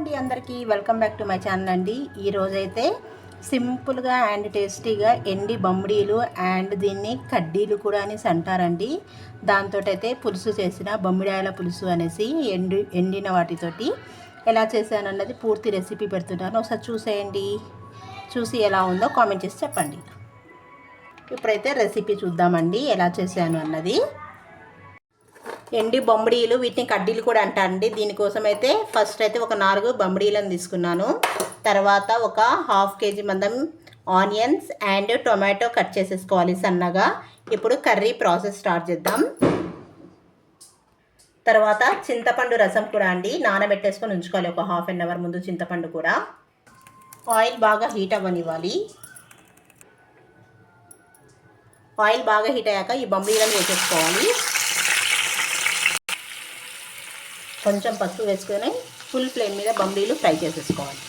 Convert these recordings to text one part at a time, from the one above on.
అండి అందరికీ welcome back to my channel అండి. ఈరోజైతే సింపుల్గా అండ్ టేస్టీగా ఎండి బొమ్మిడీలు అండ్ దీన్ని కడ్డీలు కూడా అనేసి అంటారండి. దాంతో అయితే పులుసు చేసిన బొమ్మిడాయల పులుసు అనేసి ఎండిన వాటితోటి ఎలా చేశాను అన్నది పూర్తి రెసిపీ పెడుతున్నాను. ఒకసారి చూసేయండి. చూసి ఎలా ఉందో కామెంట్ చేసి చెప్పండి. ఇప్పుడైతే రెసిపీ చూద్దామండి ఎలా చేశాను అన్నది. ఎండి బొమ్మిడీలు, వీటిని కడ్డీలు కూడా అంటారండి. దీనికోసం అయితే ఫస్ట్ అయితే ఒక 4 బొమ్మిడీలను తీసుకున్నాను. తర్వాత ఒక ½ కేజీ మందం ఆనియన్స్ అండ్ టొమాటో కట్ చేసేసుకోవాలి సన్నగా. ఇప్పుడు కర్రీ ప్రాసెస్ స్టార్ట్ చేద్దాం. తర్వాత చింతపండు రసం కూడా అండి నానబెట్టేసుకొని ఉంచుకోవాలి ఒక ½ an hour ముందు. చింతపండు కూడా ఆయిల్ బాగా హీట్ అవ్వనివ్వాలి. ఆయిల్ బాగా హీట్ అయ్యాక ఈ బొమ్మిడీలను వేసేసుకోవాలి. కొంచెం పసుపు వేసుకొని ఫుల్ ఫ్లేమ్ మీద బొమ్మిడీలు ఫ్రై చేసేసుకోవాలి.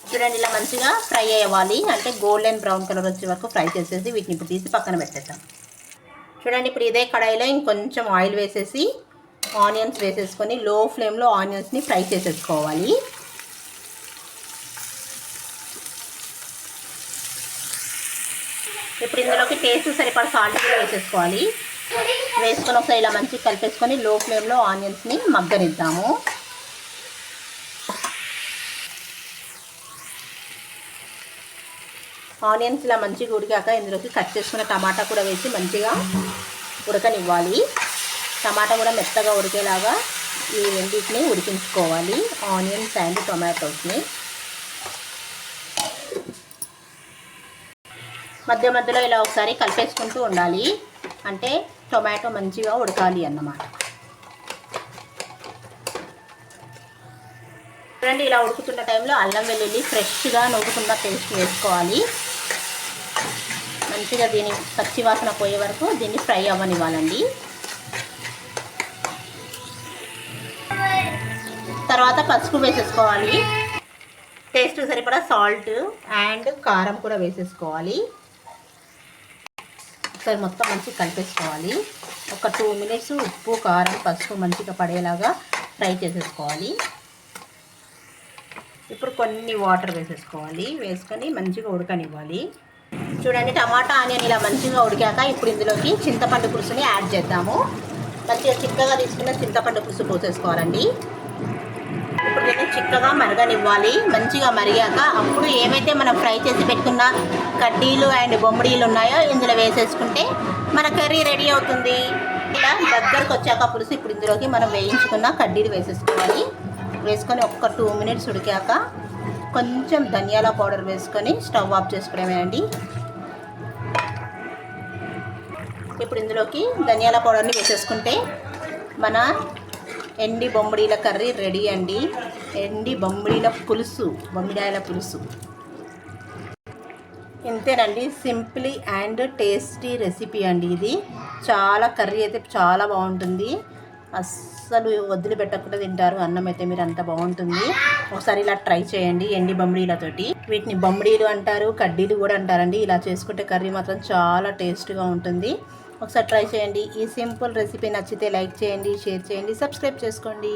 చూడండి, ఇలా మంచిగా ఫ్రై అవ్వాలి. అంటే గోల్డెన్ బ్రౌన్ కలర్ వచ్చే వరకు ఫ్రై చేసేసి వీటిని ఇప్పుడు తీసి పక్కన పెట్టేద్దాం. చూడండి, ఇప్పుడు ఇదే కడాయిలో ఇంకొంచెం ఆయిల్ వేసేసి ఆనియన్స్ వేసేసుకొని లో ఫ్లేమ్లో ఆనియన్స్ని ఫ్రై చేసేసుకోవాలి. ఇప్పుడు ఇందులోకి టేస్ట్ సరిపడా సాల్ట్ కూడా వేసేసుకోవాలి. వేసుకొని ఒకసారి ఇలా మంచిగా కలిపేసుకొని లో ఫ్లేమ్లో ఆనియన్స్ని మగ్గనిద్దాము. ఆనియన్స్ ఇలా మంచిగా ఉడికాక ఇందులోకి కట్ చేసుకున్న టమాటా కూడా వేసి మంచిగా ఉడకనివ్వాలి. టమాటా కూడా మెత్తగా ఉడికేలాగా ఈ రెండింటిని ఉడికించుకోవాలి, ఆనియన్స్ అండ్ టొమాటోస్ని. మధ్య మధ్యలో ఇలా ఒకసారి కలిపేసుకుంటూ ఉండాలి. అంటే టొమాటో మంచిగా ఉడకాలి అన్నమాట. చూడండి, ఇలా ఉడుకుతున్న టైంలో అల్లం వెల్లుల్లి ఫ్రెష్గా నూరుకున్న పేస్ట్ వేసుకోవాలి. మంచిగా దీని పచ్చివాసన పోయే వరకు దీన్ని ఫ్రై అవ్వనివ్వాలండి. తర్వాత పసుపు వేసేసుకోవాలి. టేస్ట్ సరిపడా సాల్ట్ అండ్ కారం కూడా వేసేసుకోవాలి. ఒకసారి మొత్తం మంచిగా కలిపేసుకోవాలి. ఒక 2 minutes ఉప్పు, కారం, పసుపు మంచిగా పడేలాగా ఫ్రై చేసేసుకోవాలి. ఇప్పుడు కొన్ని వాటర్ వేసేసుకోవాలి. వేసుకొని మంచిగా ఉడకనివ్వాలి. చూడండి, టమాటా ఆనియన్ ఇలా మంచిగా ఉడికాక ఇప్పుడు ఇందులోకి చింతపండు పులుసుని యాడ్ చేద్దాము. మంచిగా చిక్కగా తీసుకున్న చింతపండు పులుసు పోసేసుకోవాలండి. ఇప్పుడు దీన్ని చిక్కగా మరగనివ్వాలి. మంచిగా మరిగాక అప్పుడు ఏవైతే మనం ఫ్రై చేసి పెట్టుకున్న కడ్డీలు అండ్ బొమ్మిడీలు ఉన్నాయో ఇందులో వేసేసుకుంటే మన కర్రీ రెడీ అవుతుంది. ఇలా దగ్గరకు వచ్చాక పులుసు ఇప్పుడు ఇందులోకి మనం వేయించుకున్న కడ్డీలు వేసేసుకోవాలి. వేసుకొని ఒక 2 minutes ఉడికాక కొంచెం ధనియాల పౌడర్ వేసుకొని స్టవ్ ఆఫ్ చేసుకోవడమేనండి. ఇప్పుడు ఇందులోకి ధనియాల పౌడర్ని వేసేసుకుంటే మన ఎండి బొమ్మిడీల కర్రీ రెడీ అండి. ఎండి బొమ్మిడీల పులుసు, బొమ్మిడాయల పులుసు. ఇంతేనండి, సింప్లీ అండ్ టేస్టీ రెసిపీ అండి ఇది. చాలా కర్రీ అయితే చాలా బాగుంటుంది. అస్సలు వదిలిపెట్టకుండా తింటారు అన్నం అయితే మీరు, అంత బాగుంటుంది. ఒకసారి ఇలా ట్రై చేయండి ఎండి బొమ్మిడీలతోటి. వీటిని బొమ్మిడీలు అంటారు, కడ్డీలు కూడా అంటారండి. ఇలా చేసుకుంటే కర్రీ మాత్రం చాలా టేస్ట్గా ఉంటుంది. ఒకసారి ట్రై చేయండి. ఈ సింపుల్ రెసిపీ నచ్చితే లైక్ చేయండి, షేర్ చేయండి, సబ్స్క్రైబ్ చేసుకోండి.